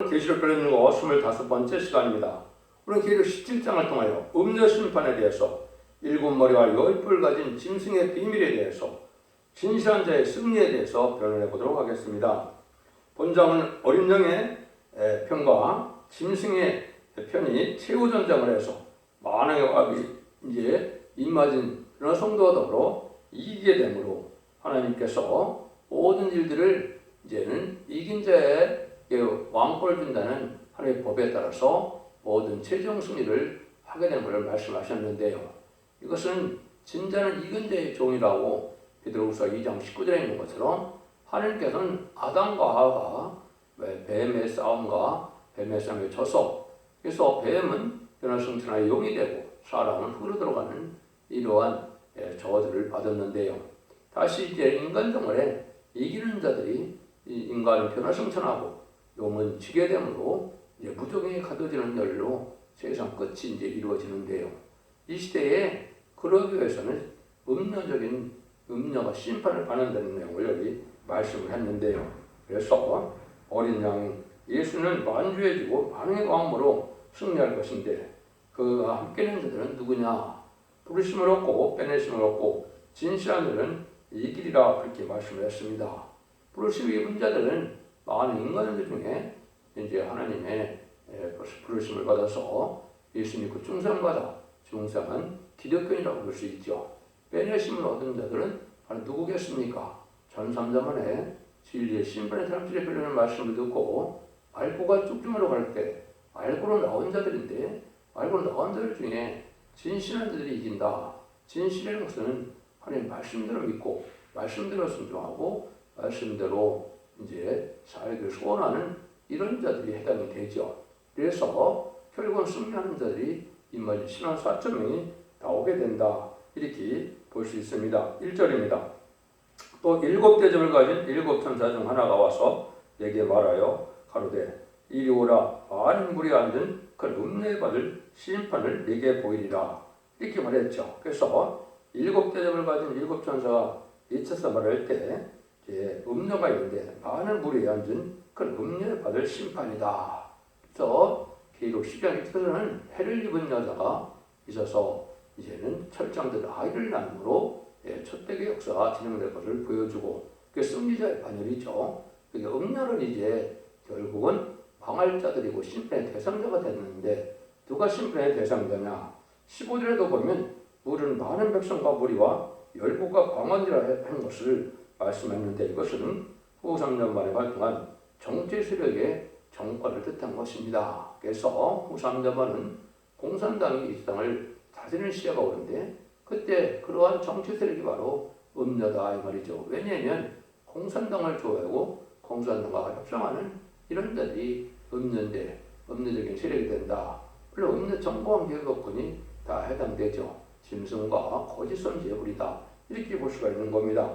오늘은 계시록 읽는 거 25번째 시간입니다. 오늘 계시록 17장을 통하여 음녀 심판에 대해서 일곱 머리와 열 뿔 가진 짐승의 비밀에 대해서 진실한 자의 승리에 대해서 변론해 보도록 하겠습니다. 본장은 어린 양의 편과 짐승의 편이 최후전장을 해서 만왕의 왕이 이제 입맞은 그런 성도와 더불어 이기게 되므로 하나님께서 모든 일들을 이제는 이긴 자의 왕권을 준다는 하나님의 법에 따라서 모든 최종 승리를 하게 된 것을 말씀하셨는데요. 이것은 진짜는 이긴 자의 종이라고 베드로후서 2장 19절에 있는 것처럼 하나님께서는 아담과 하와가 뱀의 싸움과 뱀의 싸움에 져서 그래서 뱀은 변화승천의 용이 되고 사람은 흙으로 들어가는 이러한 저주를 받았는데요. 다시 이제 인간 정월에 이기는 자들이 인간은 변화승천하고 용은 지게 되므로 이제 무적이 가둬지는 열로 세상 끝이 이제 이루어지는데요. 이 시대에 그러기 위해서는 음녀가 심판을 받는다는 내용을 여기 말씀을 했는데요. 그래서 어린 양 예수는 만주해지고 만왕의 왕으로 승리할 것인데 그가 함께하는 자들은 누구냐? 부르심을 얻고 빼내심을 얻고 진실한 자들은 이기리라 그렇게 말씀을 했습니다. 부르심을 입은 자들은 많은 인간들 중에 이제 하나님의 부르심을 받아서 예수 믿고 충성받아 충성한 기독교인이라고 볼 수 있죠. 빼내심을 얻은 자들은 바로 누구겠습니까? 전삼자만에 진리의 신분의 사람들의 변론을 말씀을 듣고 알고가 쭉쭉으로 갈 때 알고로 나온 자들인데 알고로 나온 자들 중에 진실한 자들이 이긴다. 진실이라는 것은 하나님 말씀대로 믿고 말씀대로 순종하고 말씀대로 이제 살기를 소원하는 이런 자들이 해당이 되죠. 그래서 결국은 승리하는 자들이 임마지 신앙 4.0이 나오게 된다. 이렇게 볼 수 있습니다. 1절입니다. 또 일곱 대접을 가진 일곱 천사 중 하나가 와서 내게 말하여 가로되 이리 오라 많은 무리에 앉은 그 음녀에 받을 심판을 내게 보이리라. 이렇게 말했죠. 그래서 일곱 대접을 가진 일곱 천사가 2차서 말할 때 음녀가 있는데 많은 무리에 앉은 그 음녀에 받을 심판이다. 그래서 계시록 10장 1절에는 해를 입은 여자가 있어서 이제는 철장된 아이를 낳음으로 첫대의 역사가 진행될 것을 보여주고 그게 승리자의 반열이죠. 그게 음녀는 이제 결국은 망할 자들이고 심판의 대상자가 됐는데 누가 심판의 대상자냐? 15절에도 보면 물은 많은 백성과 무리와 열국과 광원이라 한 것을 말씀했는데 이것은 후 3년 만에 활동한 정치 세력의 정권을 뜻한 것입니다. 그래서 후 3년 만은 공산당이 이 땅을 다스리는 시대가 오는데 그때 그러한 정치 세력이 바로 음녀다 이 말이죠. 왜냐하면 공산당을 좋아하고 공산당과 협상하는 이런 자들이 음녀인데 음녀적인 세력이 된다. 물론 음녀 정보원 개혁권이 다 해당되죠. 짐승과 거짓 선지의 불이다. 이렇게 볼 수가 있는 겁니다.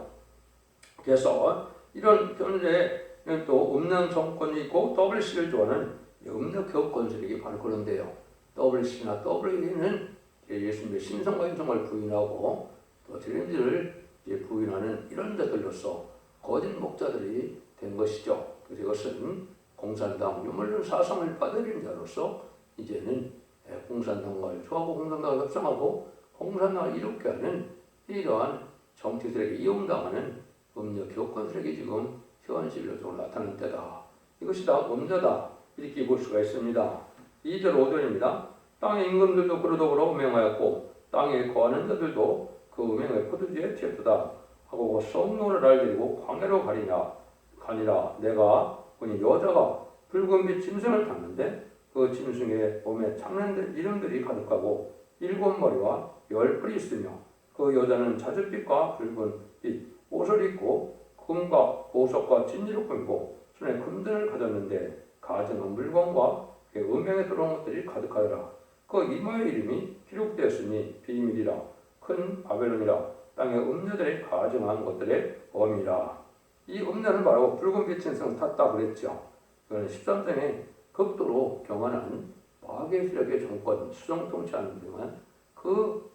그래서 이런 현재는 또 음녀 정권이 있고 WC를 좋아하는 음녀 개혁권 세력이 바로 그런데요. WC나 WE는 예수님의 신성과 인성을 부인하고 또 진리를 부인하는 이런 자들로서 거짓 목자들이 된 것이죠. 그래서 이것은 공산당 유물론 사상을 받아들인 자로서 이제는 공산당과 좋아하고 공산당과 협상하고 공산당을 이롭게 하는 이러한 정치 세력에 이용당하는 음녀 교권 세력이 지금 현실적으로 나타난 때다. 이것이 다 음녀다. 이렇게 볼 수가 있습니다. 2절 5절입니다. 땅의 임금들도 그러더불어 음행하였고 땅에 거하는 자들도 그 음행의 포도주에 취했도다 하고 성노를 알리고 광야로 가니라. 내가 보니 여자가 붉은빛 짐승을 탔는데 그 짐승의 몸에 창년된 이름들이 가득하고 7머리와 10뿔이 있으며 그 여자는 자줏빛과 붉은빛 옷을 입고 금과 보석과 진주로 꾸미고 손에 금전을 가졌는데 가진 물건과 그 음행에 들어온 것들이 가득하더라. 그 이마의 이름이 기록되었으니 비밀이라 큰 바벨론이라 땅의 음녀들이 가증한 것들의 범이라. 이 음녀는 바로 붉은빛 짐승을 탔다고 그랬죠. 그는 13세에 극도로 경한한 마귀의 세력의 정권 수정 통치하는 동안 그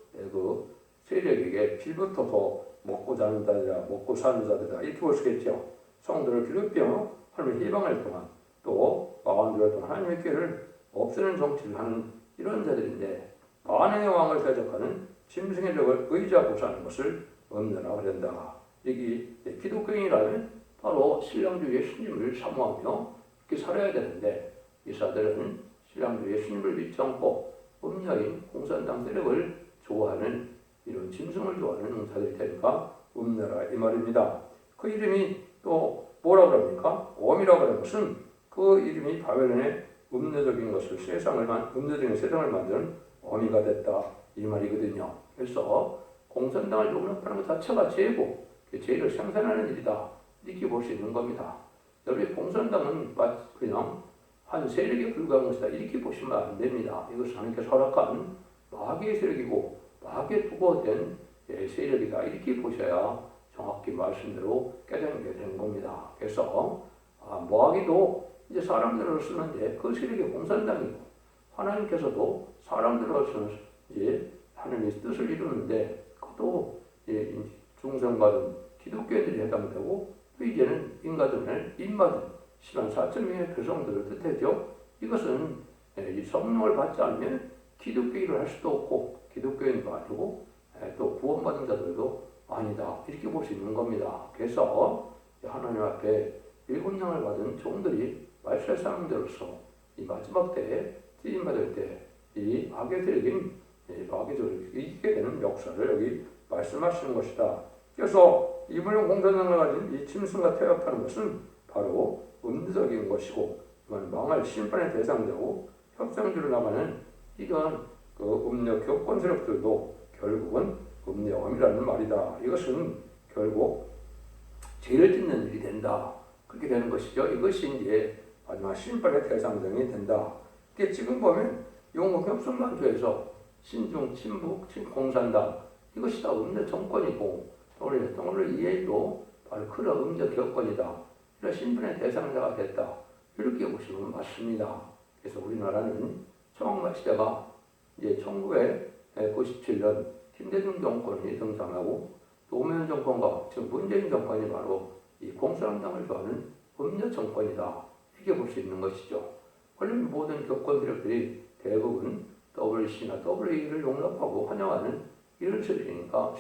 세력에게 빌부터 먹고 자는 자들이라 먹고 사는 자들이라 이렇게 볼 수 있겠죠. 성도를 괴롭히며 하나님의 희망을 통한 또 가운데로 하나님의 꾀를 없애는 정치를 하는 이런 자들인데 만행의 왕을 대적하는 짐승의 력을 의지하고 사는 것을 없느라 그런다. 이게 기독교인이라면 바로 신랑주 예수님을 사모하며 이렇게 살아야 되는데 이 사들은 신랑주 예수님을 믿지 않고 음녀인 공산당 세력을 좋아하는 이런 짐승을 좋아하는 자들이 되니까 음녀라 이 말입니다. 그 이름이 또 뭐라고 합니까? 엄이라고 하는 것은 그 이름이 바벨론의 음녀적인 것을 음녀적인 세상을 만드는 어미가 됐다 이 말이거든요. 그래서 공산당을 용납하는 것 자체가 죄고 죄를 생산하는 일이다 이렇게 볼 수 있는 겁니다. 여러분 공산당은 그냥 한 세력에 불과한 것이다 이렇게 보시면 안 됩니다. 이것은 하나님께서 허락한 마귀의 세력이고 마귀에 두고 된 세력이다 이렇게 보셔야 정확히 말씀대로 깨닫게 되는 겁니다. 그래서 마귀도 이제 사람들을 쓰는데 그 세력이 공산당이고 하나님께서도 사람들을 쓰는 이제 하나님의 뜻을 이루는데 그것도 중성받은 기독교인들이 해당되고 또 이제는 인가든을 입맞은 10만 4천 명의 교성들을 뜻하죠. 이것은 이 성령을 받지 않으면 기독교인을 할 수도 없고 기독교인도 아니고 또 구원받은 자들도 아니다 이렇게 볼 수 있는 겁니다. 그래서 하나님 앞에 7냥을 받은 종들이 말세 사람들로서 이 마지막 때에 쓰임받을 때 이 악의 세력인 마귀 세력을 이기게 되는 역사를 여기 말씀하시는 것이다. 그래서 이물론 공산당을 가진 이 짐승과 태엽하는 것은 바로 음주적인 것이고 망할 심판의 대상되고 협상주로 나가는 이러한 그 음력 교권 세력들도 결국은 음력함이라는 말이다. 이것은 결국 죄를 짓는 일이 된다. 그렇게 되는 것이죠. 이것이 이제 마지막 심판의 대상정이 된다. 이게 지금 보면 영국 협성만주에서 신중, 친북, 공산당 이것이 다 음력 정권이고 오늘 이해도 바로 그런 음력 교권이다. 이런 심판의 대상자가 됐다. 이렇게 보시면 맞습니다. 그래서 우리나라는 청황마 시대가 이제 1997년 김대중 정권이 등장하고 노무현 정권과 지금 문재인 정권이 바로 이 공산당을 좋아하는 음력 정권이다. 이렇게 볼 수 있는 것이죠. 원래 모든 교권 세력들이 대부분 WC나 WE를 용납하고 환영하는 이런 세력이니까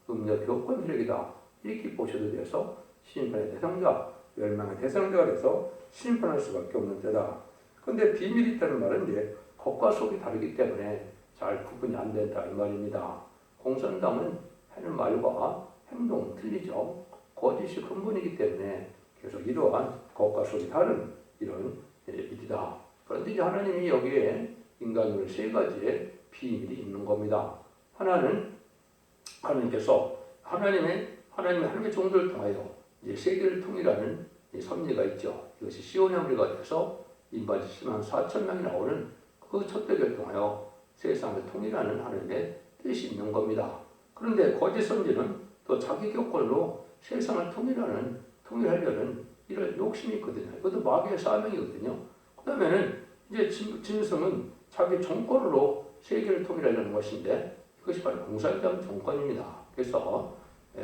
음력 교권 세력이다. 이렇게 보셔도 돼서 심판의 대상자, 멸망의 대상자가 돼서 심판할 수밖에 없는 때다. 그런데 비밀이 있다는 말은 이제 겉과 속이 다르기 때문에 잘 구분이 안 된다 이 말입니다. 공산당은 하는 말과 행동은 틀리죠. 거짓이 근본이기 때문에 계속 이러한 겉과 속이 다른 이런 일이다. 그런데 이제 하나님이 여기에 인간을 세 가지의 비밀이 있는 겁니다. 하나는 하나님께서 하나님의 종들을 통하여 이제 세계를 통일하는 섭리가 있죠. 이것이 시온의 무리가 돼서 인반 10만 4천 명이 나오는 그 첫대결을 통하여 세상을 통일하는 하나님의 뜻이 있는 겁니다. 그런데 거짓 선지는 또 자기 교권으로 세상을 통일하려는 이런 욕심이 있거든요. 이것도 마귀의 사명이거든요. 그 다음에는 이제 짐승은 자기 정권으로 세계를 통일하려는 것인데 이것이 바로 공산당 정권입니다. 그래서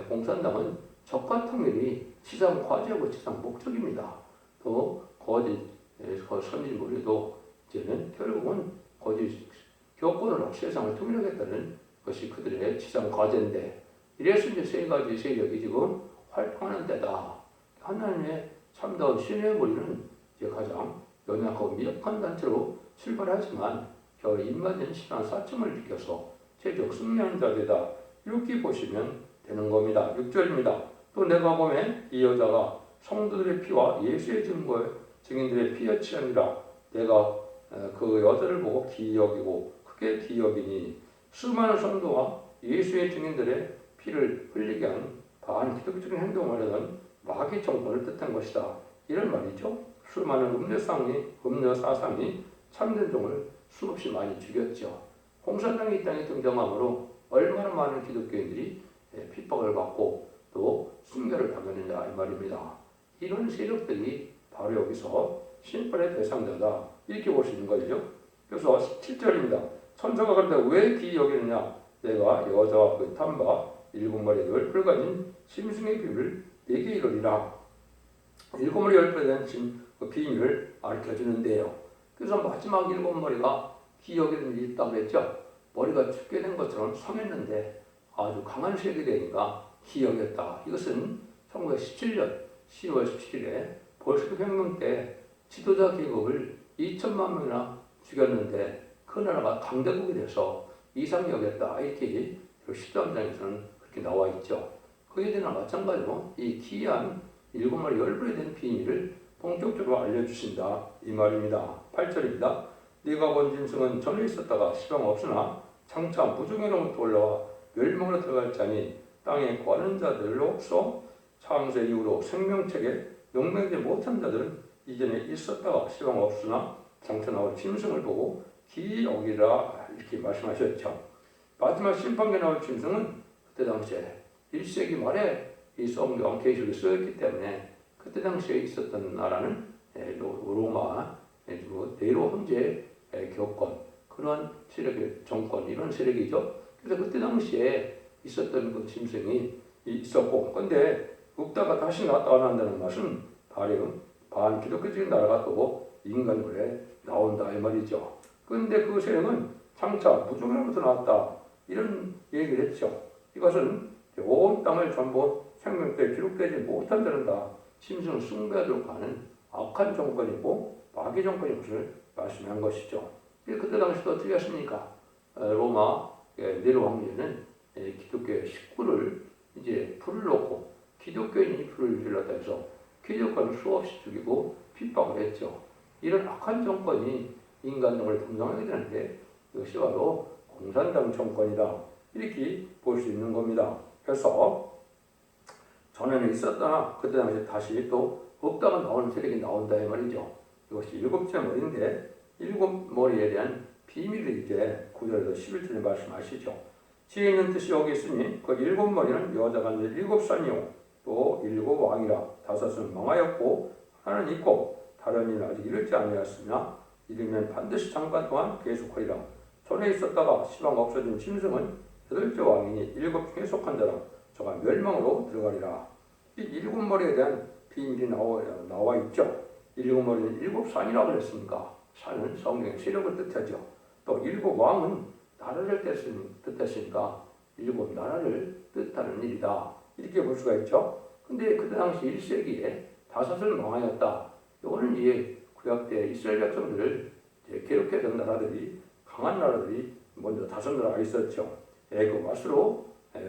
공산당은 적과 통일이 지상 과제고 지상 목적입니다. 또 거짓 선진무리도 이제는 결국은 거짓 교권으로 세상을 통일하겠다는 것이 그들의 지상 과제인데 이래서 이제 세 가지 세력이 지금 활동하는 데다. 하나님의 참다운 신의 무리는 이제 가장 연약하고 미약한 단체로 출발하지만 겨우 입맞은 10만 4층을 지켜서 최적 승리한 자들이다. 이렇게 보시면 되는 겁니다. 6절입니다. 또 내가 보면 이 여자가 성도들의 피와 예수의 증인들의 피였지 아니라 내가 그 여자를 보고 기여기고 크게 기여기니 수많은 성도와 예수의 증인들의 피를 흘리게 한 반기독적인 행동을 하던 마귀 정권을 뜻한 것이다. 이런 말이죠. 수많은 음료 사상이 참된 종을 수없이 많이 죽였죠. 공산당이 이 땅에 등장함으로 얼마나 많은 기독교인들이 핍박을 받고 또 순교를 당했느냐 이 말입니다. 이런 세력들이 바로 여기서 심판의 대상자다 이렇게 볼 수 있는 거죠. 그래서 7절입니다. 천사가 그런데 왜 기여기느냐 내가 여자와 그 탐바 7마리의 열풀 가진 짐승의 비를 내게 이르리라. 7마리 열풀에 대한 그 비밀을 가르쳐주는데요. 그래서 마지막 7머리가 기억에 든 일이 있다고 그랬죠. 머리가 죽게 된 것처럼 성했는데 아주 강한 색이 되니까 기억했다. 이것은 1917년 10월 17일에 볼셰비크 혁명 때 지도자 계급을 2천만 명이나 죽였는데 그 나라가 강대국이 돼서 이상이 여겼다. 이렇게 13장에서는 그렇게 나와 있죠. 그에 대한 마찬가지로 이 기이한 7마리 열불에 대한 비밀을 본격적으로 알려주신다. 이 말입니다. 8절입니다. 네가 본 짐승은 전에 있었다가 시방 없으나 장차 무중에로부터 올라와 멸망으로 들어갈 자니 땅에 거하는 자들로서 창세 이후로 생명책에 명명되지 못한 자들은 이전에 있었다가 시방 없으나 장차 나올 짐승을 보고 기이 여기라 이렇게 말씀하셨죠. 마지막 심판에 나올 짐승은 그때 당시에 1세기 말에 이 성경 계시록이 쓰였기 때문에 그때 당시에 있었던 나라는 로마 네로 황제의 교권 그런 세력의 정권 이런 세력이죠. 그래서 그때 당시에 있었던 그 짐승이 있었고, 근데 없다가 다시 나타난다는 것은 반기독교적인 나라가 또 인간굴에 나온다 이 말이죠. 그런데 그 세력은 장차 무중에로부터 나왔다 이런 얘기를 했죠. 이것은 온 땅을 전부 생명때 기록되지 못한 자는 다 짐승을 숭배하도록 하는 악한 정권이고 마귀 정권인 것을 말씀한 것이죠. 그때 당시도 어떻게 했습니까? 로마 네로 황제는 기독교의 식구를 이제 불을 놓고 기독교인이 불을 질렀다 해서 기독교인을 수없이 죽이고 핍박을 했죠. 이런 악한 정권이 인간을 동정하게 되는데 이것이 바로 공산당 정권이다. 이렇게 볼 수 있는 겁니다. 그래서 전에는 있었다나 그때 당시에 다시 또 없다가 나오는 세력이 나온다 이 말이죠. 이것이 7째 머리인데 7머리에 대한 비밀을 이제 9절에서 11절에 말씀하시죠. 지혜 있는 뜻이 여기 있으니 그 7머리는 여자가 7산이요 또 7왕이라 5은 망하였고 하나는 있고 다른 이는 아직 이르지 아니하였으나 이르면 반드시 잠깐 동안 계속하리라. 전에 있었다가 시방 없어진 짐승은 8째 왕이니 7 중에 속한 자라 저가 멸망으로 들어가리라. 이 7머리에 대한 비밀이 나와 있죠. 7머리는 7산이라고 그랬으니까 산은 성경의 세력을 뜻하죠. 또 7왕은 나라를 뜻했으니까 7 나라를 뜻하는 일이다. 이렇게 볼 수가 있죠. 근데 그때 당시 1세기에 5을 망하였다. 이거는 이제 구약 때 이스라엘 백성들을 괴롭혔던 나라들이 강한 나라들이 먼저 5 나라가 있었죠. 애굽, 아수르,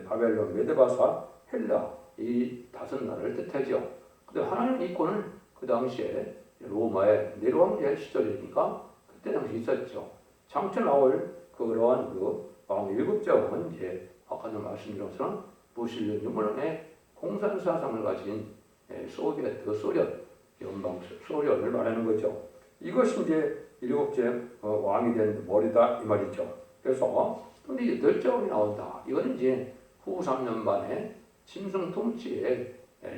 바벨론, 메데바사, 헬라 이 5 나라를 뜻하죠. 근데 하나는 있고는 그 당시에 로마의 네로 황제 시절이니까 그때 당시 있었죠. 장차 나올 그러한 왕 7째 왕은 이제 아까도 말씀드린 것처럼 무신론 유물론의 공산 사상을 가진 소비에트 소련 연방 소련을 말하는 거죠. 이것이 이제 7째 왕이 된 머리다 이 말이죠. 그래서 근데 8째 왕이 나온다. 이건 이제 후 3년 만에 짐승 통치에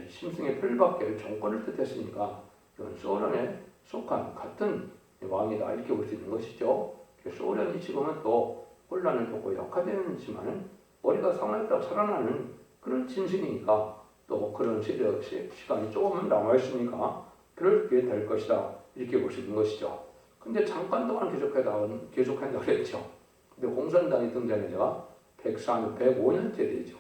짐승의 풀밖에 정권을 뜻했으니까 이건 소련에 속한 같은 왕이다 이렇게 볼 수 있는 것이죠. 소련이 지금은 또 혼란을 겪고 약화되지만은 머리가 상하였다 살아나는 그런 짐승이니까 또 그런 시간이 조금은 남아있으니까 그렇게 될 것이다 이렇게 볼 수 있는 것이죠. 근데 잠깐 동안 계속한다고 그랬죠. 근데 공산당이 등장한 지가 105년째 되죠.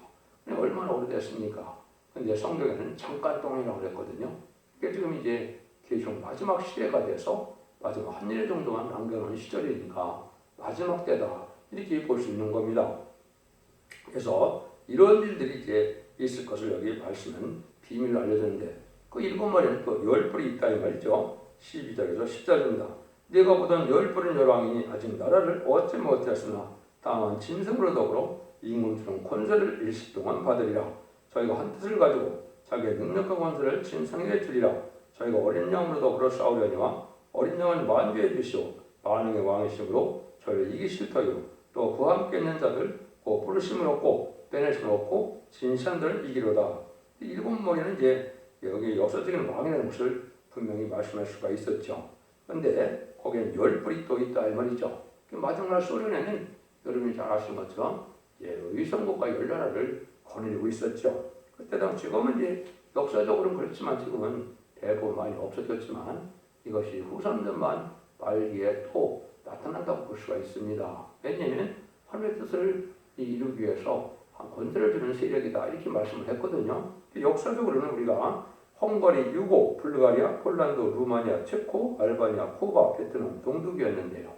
얼마나 오래됐습니까? 근데 성경에는 잠깐 동안이라고 그랬거든요. 그러니까 지금 이제 계속 마지막 시대가 돼서 마지막 한 일 정도만 남겨놓은 시절이니까 마지막 때다 이렇게 볼 수 있는 겁니다. 그래서 이런 일들이 이제 있을 것을 여기 말씀은 비밀로 알려주는데 그 7마리는 또 10뿔이 있다 이 말이죠. 12절에서 10절입니다. 네가 보던 10뿔은 열왕이니 아직 나라를 얻지 못했으나 다만 짐승으로 더불어 임금처럼 권세를 일시 동안 받으리라. 저희가 한 뜻을 가지고 자기의 능력과 권세를 짐승에게 주리라. 저희가 어린 양으로 더불어 싸우려니와 어린 양은 만주의 주시오 만왕의 왕이시므로 저희를 이기실 터이요 또 그와 함께 있는 자들 곧 부르심을 얻고 빼내심을 얻고 진시한 자를 이기로다. 7머리는 이제 여기 역사적인 왕이라는 것을 분명히 말씀할 수가 있었죠. 그런데 거기에는 10뿔이 또 있다 이 말이죠. 마지막 소련에는 여러분이 잘 아시는 것처럼 의성국가 10나라를 거느리고 있었죠. 그때 당시 지금은 이제 역사적으로는 그렇지만 지금은 대부분 많이 없어졌지만 이것이 후삼전만 말기에 또 나타난다고 볼 수가 있습니다. 왜냐하면 하늘의 뜻을 이루기 위해서 권세를 주는 세력이다 이렇게 말씀을 했거든요. 역사적으로는 우리가 헝가리, 유고, 불가리아, 폴란드, 루마니아, 체코, 알바니아, 쿠바, 베트남, 동독이었는데요.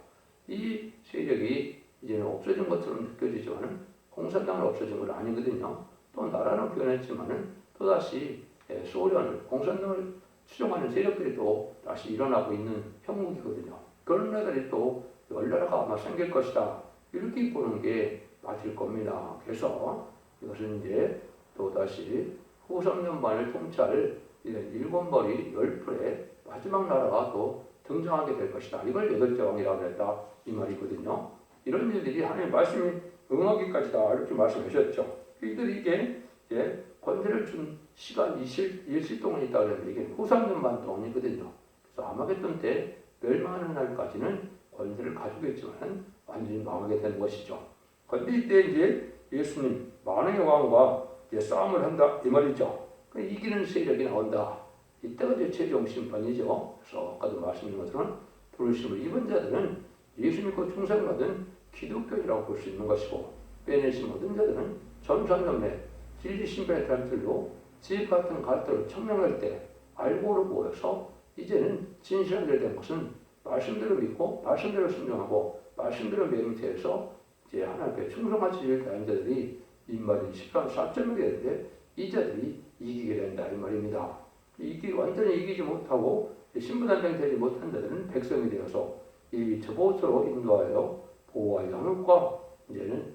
이 세력이 이제는 없어진 것처럼 느껴지지만 공산당은 없어진 건 아니거든요. 또 나라는 변했지만은 또다시 소련, 공산당을 추종하는 세력들이 또 다시 일어나고 있는 형국이거든요. 그런 나라들이 또 열나라가 아마 생길 것이다. 이렇게 보는 게 맞을 겁니다. 그래서 이것은 이제 또다시 후삼년만을 통찰 일곱머리 열풀의 마지막 나라가 또 등장하게 될 것이다. 이걸 여덟째 왕이라고 했다. 이 말이거든요. 이런 일들이 하나님의 말씀이 응하기까지다. 이렇게 말씀하셨죠. 이들이 이게 권세를 준 시간 일시 동안이 있다 그랬는데 이게 후삼년만 동안이거든요. 그래서 아마겟돈 때 멸망하는 날까지는 권세를 가지고 있지만 완전히 망하게 되는 것이죠. 그런데 이때 이제 예수님 만왕의 왕과 싸움을 한다 이 말이죠. 이기는 세력이 나온다. 이때가 이제 최종 심판이죠. 그래서 아까도 말씀드린 것처럼 부르심을 입은 자들은 예수 믿고 충성받은 기독교이라고 볼 수 있는 것이고 빼내심 얻은 자들은 전산념에 진리 신변의 달들로 지혜 같은 갈대로 청명할 때 알고로 모여서 이제는 진실한 자에 대한 것은 말씀대로 믿고 말씀대로 순종하고 말씀대로 맹세해서 이제 하나님께 충성한 지혜를 다한 자들이 인마린 10강 4점이 되는데 이 자들이 이기게 된다 이 말입니다. 완전히 이기지 못하고 신부단장이 되지 못한 자들은 백성이 되어서 이 저보스로 인도하여 보호와 양육과 이제는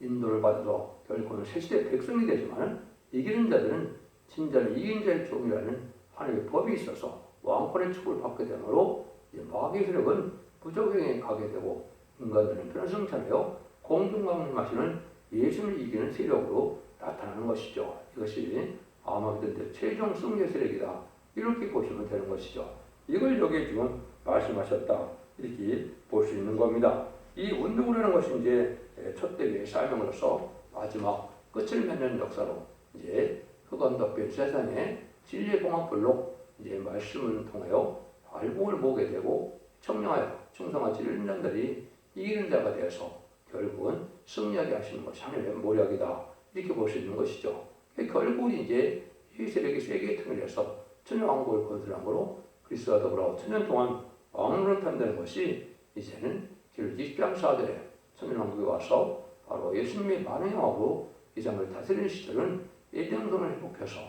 인도를 받아서 결국은 새시대 백성이 되지만 이기는 자들은 진짜는 이긴 자의 종이라는 하나님의 법이 있어서 왕권의 축복을 받게 되므로 마귀의 세력은 부적행에 가게 되고 인간들은 변성찬하여 공중강림하시는 예수를 이기는 세력으로 나타나는 것이죠. 이것이 아마겟돈 최종 승리의 세력이다. 이렇게 보시면 되는 것이죠. 이걸 여기에 지금 말씀하셨다. 이렇게 볼 수 있는 겁니다. 이 운동을 하는 것이 이제 첫 대회의 사명으로서 마지막 끝을 맺는 역사로 이제 흑암덕변 세상에 진리의 봉합불로 이제 말씀을 통하여 알곡을 모으게 되고 청량하여 충성한 진리인들이 이기는 자가 되어서 결국은 승리하게 하시는 것이 하나님의 모략이다. 이렇게 볼 수 있는 것이죠. 결국은 이제 이 세력이 세계에 통일해서 천년왕국을 건설한 거로 그리스도와 더불어 천년 동안 왕으로 탄다는 것이 이제는 20장 4절에 천년왕국에 와서 바로 예수님의 만행하고 이 땅을 다스리는 시절은 예정성을 회복해서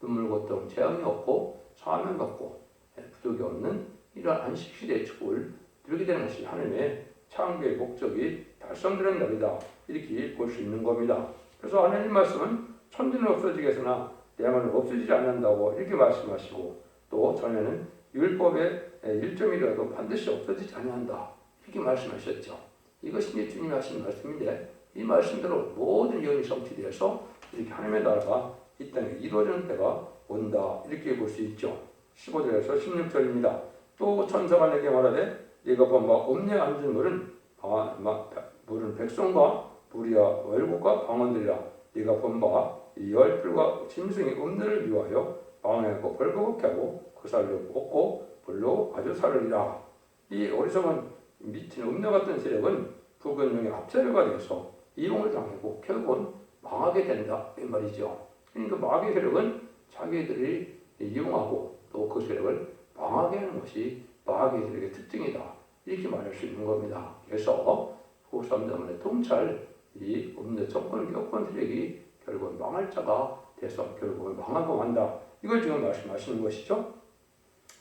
눈물 고통 재앙이 없고 사명받고 부족이 없는 이러한 안식시대의 축복을 누리게 되는 것이 하나님의 창조의 목적이 달성되는 날이다. 이렇게 볼 수 있는 겁니다. 그래서 하나님 말씀은 천지는 없어지겠으나 내 말은 없어지지 않는다고 이렇게 말씀하시고 또 전에는 율법의 1점이라도 반드시 없어지지 아니한다. 이렇게 말씀하셨죠. 이것이 이제 주님이 하신 말씀인데 이 말씀대로 모든 예언이 성취되어서 이렇게 하나님의 나라가 이 땅에 이루어지는 때가 온다. 이렇게 볼 수 있죠. 15절에서 16절입니다. 또 천사가 내게 말하되 네가 본 바 옴니에 앉은 물은 백성과 무리와 월국과 방언들이라 네가 본 바 이 열풀과 짐승이 음녀를 미워하여 방언하고 벌거벗게 하고 그 살로 볶고 불로 아주 살으리라. 이 어리석은 미친 음녀 같은 세력은 불근용의 합체가 되어서 이용을 당하고 결국은 망하게 된다 이 말이죠. 그러니까 마귀의 세력은 자기들이 이용하고 또 그 세력을 망하게 하는 것이 마귀의 세력의 특징이다. 이렇게 말할 수 있는 겁니다. 그래서 후삼자문의 통찰 이 음녀 정권 교권 세력이 결국은 망할 자가 돼서 결국은 망하고 만다. 이걸 지금 말씀하시는 것이죠.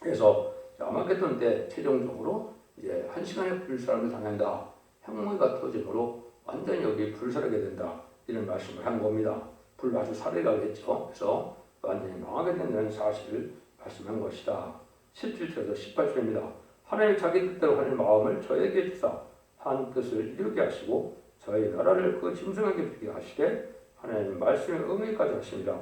그래서 아마겟돈 때 최종적으로 이제 1시간의 불사람을 당한다. 향무가 터짐으로 완전히 여기 불사르게 된다. 이런 말씀을 한 겁니다. 불 아주 살해가겠죠. 그래서 완전히 망하게 된다는 사실을 말씀한 것이다. 17절에서 18절입니다. 하나님 자기 뜻대로 하는 마음을 저에게 주사 한 뜻을 이루게 하시고 저희 나라를 그 짐승에게 주게 하시되 하나님 말씀에 응하기까지 하십니다.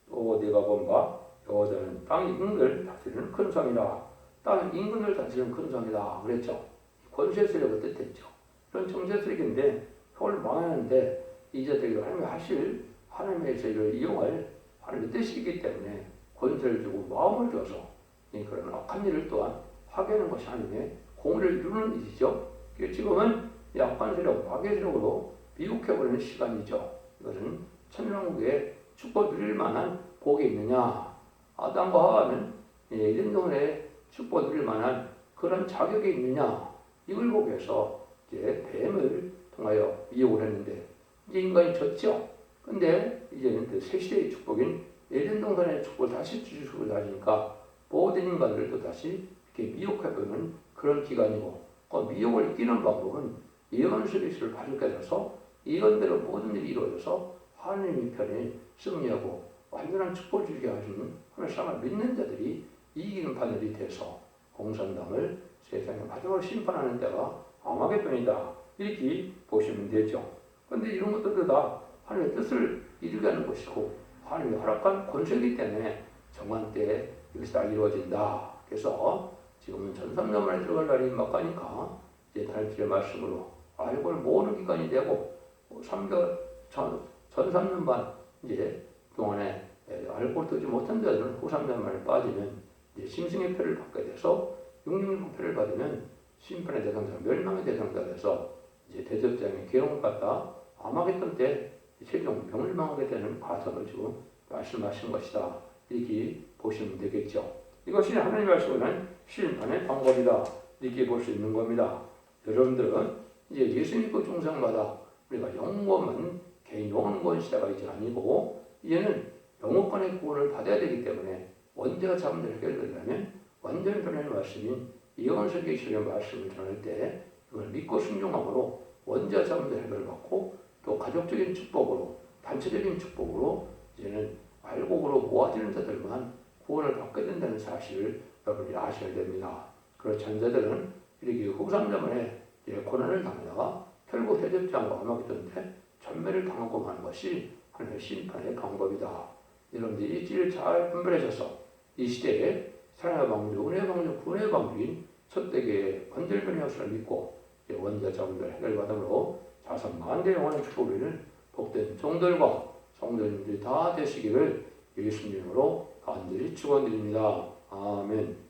또 네가 본 바 여호와는 땅 인근을 다스리는 큰 성이다. 땅 인근을 다스리는 큰 성이다. 그랬죠. 권세 세력을 뜻했죠. 그런 정세 세력인데 그걸 망하는데 이제들이 하나님이 하실 하나님의 세력을 이용할 하나님의 뜻이기 때문에 권세를 주고 마음을 줘서 그런 악한 일을 또한 하게 하는 것이 아니며 공의를 이루는 일이죠. 지금은 이 악한 세력, 마귀의 세력으로 미혹해버리는 시간이죠. 이것은 천년왕국의 축복 누릴 만한 복이 있느냐? 아담과 하와는 에덴 동산에 축복 누릴 만한 그런 자격이 있느냐? 이걸 보기 위해서 이제 뱀을 통하여 미혹을 했는데 이제 인간이 졌죠. 근데 이제는 그 새 시대의 축복인 에덴 동산의 축복을 다시 주시고 다니니까 모든 인간들을 또 다시 이렇게 미혹해보는 그런 기간이고, 그 미혹을 이기는 방법은 예언 서비스를 바르게 해서 예언대로 모든 일이 이루어져서 하나님의 편에 승리하고 완전한 축복을 주게 하시는 하나님의 사랑을 믿는 자들이 이기는 바늘이 돼서 공산당을 세상에 마지막으로 심판하는 때가 아마겟돈이다, 이렇게 보시면 되죠. 그런데 이런 것들도 다 하나님의 뜻을 이루게 하는 것이고 하나님의 허락한 권세이기 때문에 정한 때에 이것이 다 이루어진다. 그래서 지금은 전삼년만에 들어갈 날이 막가니까 이제 하나님의 말씀으로 알고를 모으는 기간이 되고 3개월 전 3년 반 이제 동안에 알고를 듣지 못한 자들은 후 3년 만에 빠지면 이제 심승의 표를 받게 돼서 666표를 받으면 심판의 대상자, 멸망의 대상자 돼서 이제 대접장의 괴로움을 받다 아마겟돈 때 최종 멸망하게 되는 과정을 지금 말씀하신 것이다, 이렇게 보시면 되겠죠. 이것이 하나님의 말씀은 심판의 방법이다, 이렇게 볼 수 있는 겁니다. 여러분들은 이제 예수 믿고 중생마다 우리가 영원한 개인 영원권 시대가 이제 아니고 이제는 영원권의 구원을 받아야 되기 때문에 원죄와 자문을 해결되려면 완전 변화의 말씀인 이영원서 계시의 말씀을 전할 때 이걸 믿고 순종함으로 원죄와 자문을 해결받고 또 가족적인 축복으로 단체적인 축복으로 이제는 알곡으로 모아지는 자들만 구원을 받게 된다는 사실을 여러분이 아셔야 됩니다. 그렇지 않은 자들은 이렇게 후삼자만에 고난을 당하다가 결국 대접장과 아마겟돈 때 전멸을 당하고 마는 것이 하나님의 심판의 방법이다. 여러분들이 이 질을 잘 분별하셔서 이 시대에 사랑의 방주, 은혜의 방주, 구원의 방주인 첫대계의 완전변의 역사를 믿고 원자 자원들 해결받음으로 자선 만대 영원한 축복을 누리는 복된 종들과 성도님들이 다 되시기를 예수님으로 간절히 축원드립니다. 아멘.